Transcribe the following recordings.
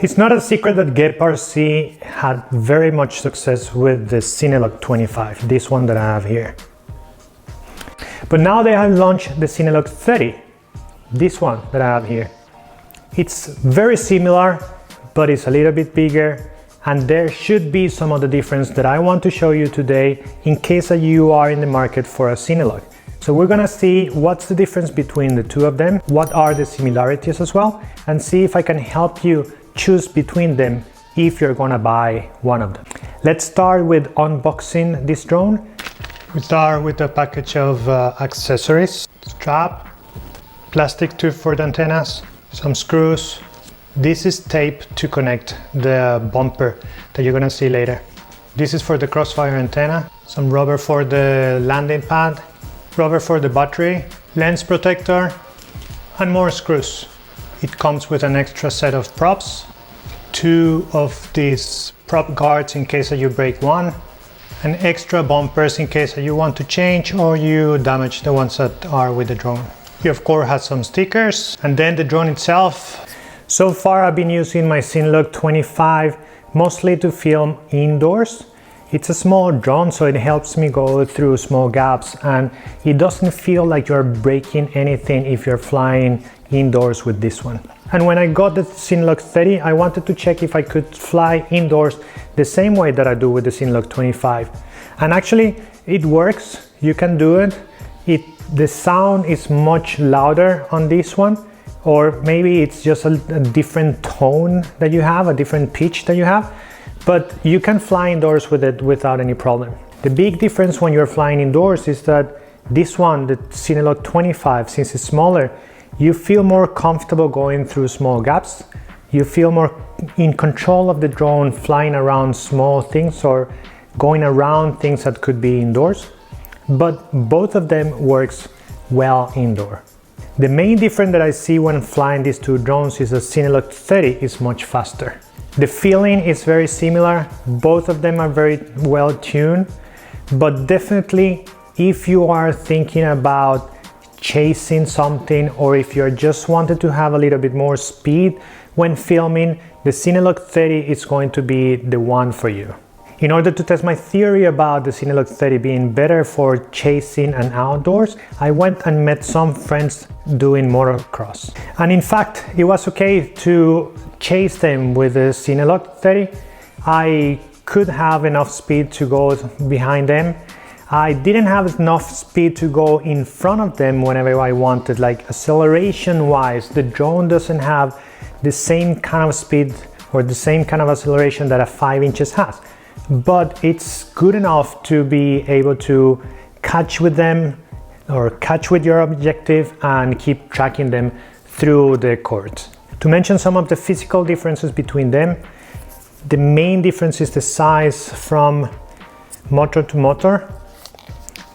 It's not a secret that GEPRC had very much success with the Cinelog 25, this one that I have here. But now they have launched the Cinelog 30, this one that I have here. It's very similar, but it's a little bit bigger, and there should be some of the difference that I want to show you today in case that you are in the market for a Cinelog. So we're gonna see what's the difference between the two of them, what are the similarities as well, and see if I can help you choose between them if you're gonna buy one of them. Let's start with unboxing this drone. We start with a package of accessories, strap, plastic tube for the antennas, some screws. This is tape to connect the bumper that you're gonna see later. This is for the crossfire antenna, some rubber for the landing pad, rubber for the battery, lens protector, and more screws. It comes with an extra set of props, 2 of these prop guards in case that you break one, and extra bumpers in case that you want to change or you damage the ones that are with the drone. You of course have some stickers, and then the drone itself. So far I've been using my Cinelog 25 mostly to film indoors. It's a small drone, so it helps me go through small gaps, and it doesn't feel like you're breaking anything if you're flying indoors with this one. And when I got the Cinelog 30, I wanted to check if I could fly indoors the same way that I do with the Cinelog 25. And actually it works, you can do it. The sound is much louder on this one, or maybe it's just a different tone that you have, a different pitch that you have. But you can fly indoors with it without any problem. The big difference when you're flying indoors is that this one, the Cinelog 25, since it's smaller, you feel more comfortable going through small gaps. You feel more in control of the drone flying around small things or going around things that could be indoors. But both of them works well indoor. The main difference that I see when flying these two drones is that Cinelog 30 is much faster. The feeling is very similar, both of them are very well tuned, but definitely if you are thinking about chasing something, or if you're just wanted to have a little bit more speed when filming, the Cinelog 30 is going to be the one for you. In order to test my theory about the Cinelog 30 being better for chasing and outdoors, I went and met some friends doing motocross. And in fact, it was okay to chase them with the Cinelog 30. I could have enough speed to go behind them. I didn't have enough speed to go in front of them whenever I wanted, like acceleration wise. The drone doesn't have the same kind of speed or the same kind of acceleration that a 5 inches has. But it's good enough to be able to catch with them or catch with your objective and keep tracking them through the course. To mention some of the physical differences between them, the main difference is the size from motor to motor.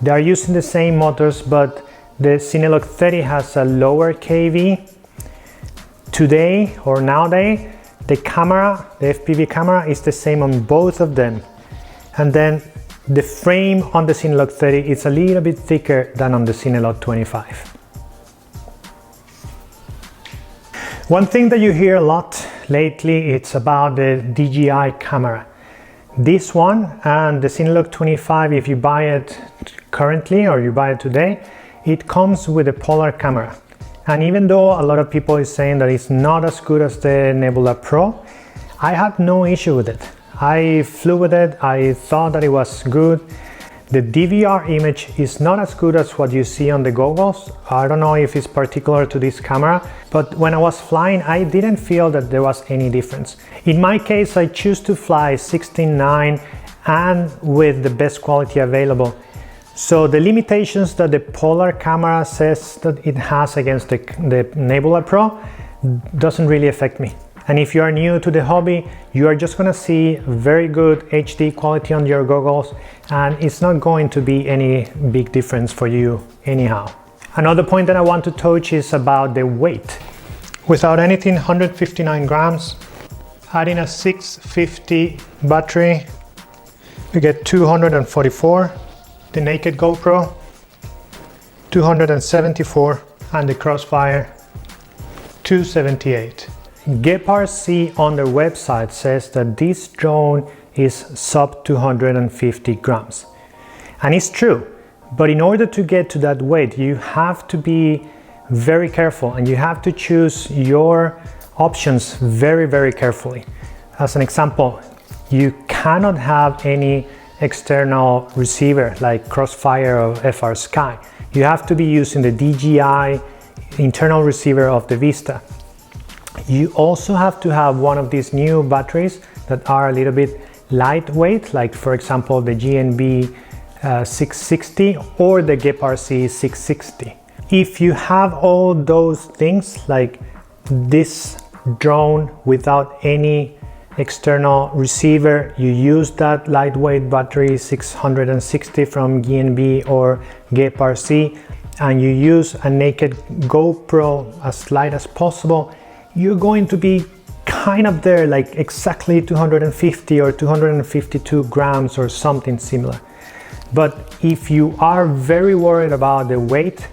They are using the same motors, but the Cinelog 30 has a lower KV. Today or nowadays, the camera, the FPV camera, is the same on both of them. And then the frame on the Cinelog 30 is a little bit thicker than on the Cinelog 25. One thing that you hear a lot lately, it's about the DJI camera. This one and the Cinelog 25, if you buy it currently or you buy it today, it comes with a polar camera. And even though a lot of people is saying that it's not as good as the Nebula Pro, I had no issue with it. I flew with it, I thought that it was good. The DVR image is not as good as what you see on the goggles. I don't know if it's particular to this camera, but when I was flying, I didn't feel that there was any difference. In my case, I choose to fly 16:9 and with the best quality available. So the limitations that the polar camera says that it has against the Nebula Pro doesn't really affect me. And if you are new to the hobby, you are just gonna see very good HD quality on your goggles, and it's not going to be any big difference for you anyhow. Another point that I want to touch is about the weight. Without anything, 159 grams. Adding a 650 battery, we get 244. The naked GoPro, 274, and the Crossfire, 278. GEPRC on their website says that this drone is sub 250 grams. And it's true, but in order to get to that weight, you have to be very careful and you have to choose your options very, very carefully. As an example, you cannot have any external receiver like Crossfire or FR Sky. You have to be using the DJI internal receiver of the Vista. You also have to have one of these new batteries that are a little bit lightweight, like for example the GNB 660 or the GEPRC 660. If you have all those things, like this drone without any external receiver, you use that lightweight battery 660 from GNB or GEPRC, and you use a naked GoPro as light as possible, you're going to be kind of there, like exactly 250 or 252 grams or something similar. But if you are very worried about the weight,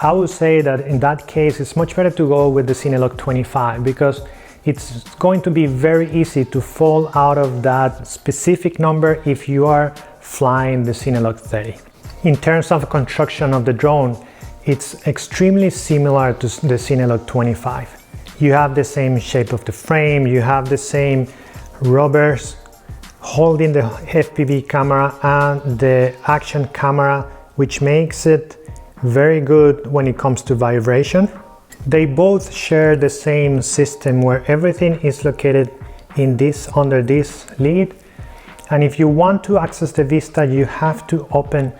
I would say that in that case it's much better to go with the Cinelog 25, because it's going to be very easy to fall out of that specific number if you are flying the Cinelog 30. In terms of construction of the drone, it's extremely similar to the Cinelog 25. You have the same shape of the frame, you have the same rubbers holding the FPV camera and the action camera, which makes it very good when it comes to vibration. They both share the same system where everything is located in this, under this lid. And if you want to access the Vista, you have to open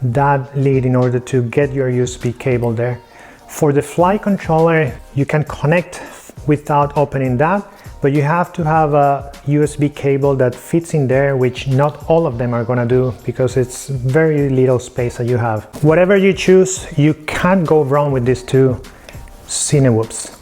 that lid in order to get your USB cable there. For the flight controller, you can connect without opening that, but you have to have a USB cable that fits in there, which not all of them are gonna do because it's very little space that you have. Whatever you choose, you can't go wrong with these two Cinewhoops.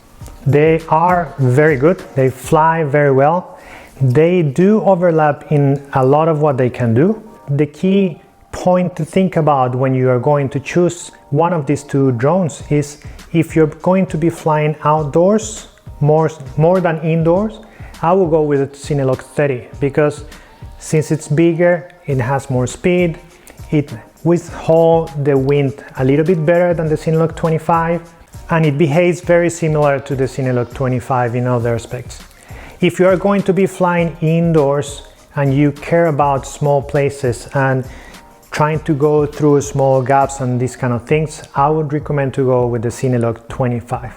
They are very good, they fly very well. They do overlap in a lot of what they can do. The key point to think about when you are going to choose one of these two drones is if you're going to be flying outdoors more than indoors, I will go with the Cinelog 30, because since it's bigger, it has more speed, it withholds the wind a little bit better than the Cinelog 25, and it behaves very similar to the Cinelog 25 in other aspects. If you are going to be flying indoors and you care about small places and trying to go through small gaps and these kind of things, I would recommend to go with the Cinelog 25.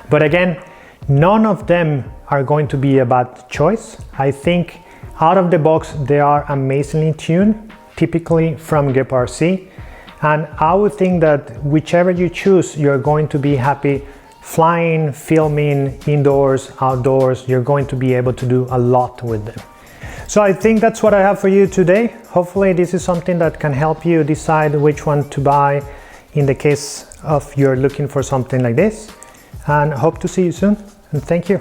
But again, none of them are going to be a bad choice. I think out of the box they are amazingly tuned, typically from GEPRC, and I would think that whichever you choose, you're going to be happy flying, filming, indoors, outdoors. You're going to be able to do a lot with them. So I think that's what I have for you today. Hopefully this is something that can help you decide which one to buy in the case of you're looking for something like this, and hope to see you soon, and thank you.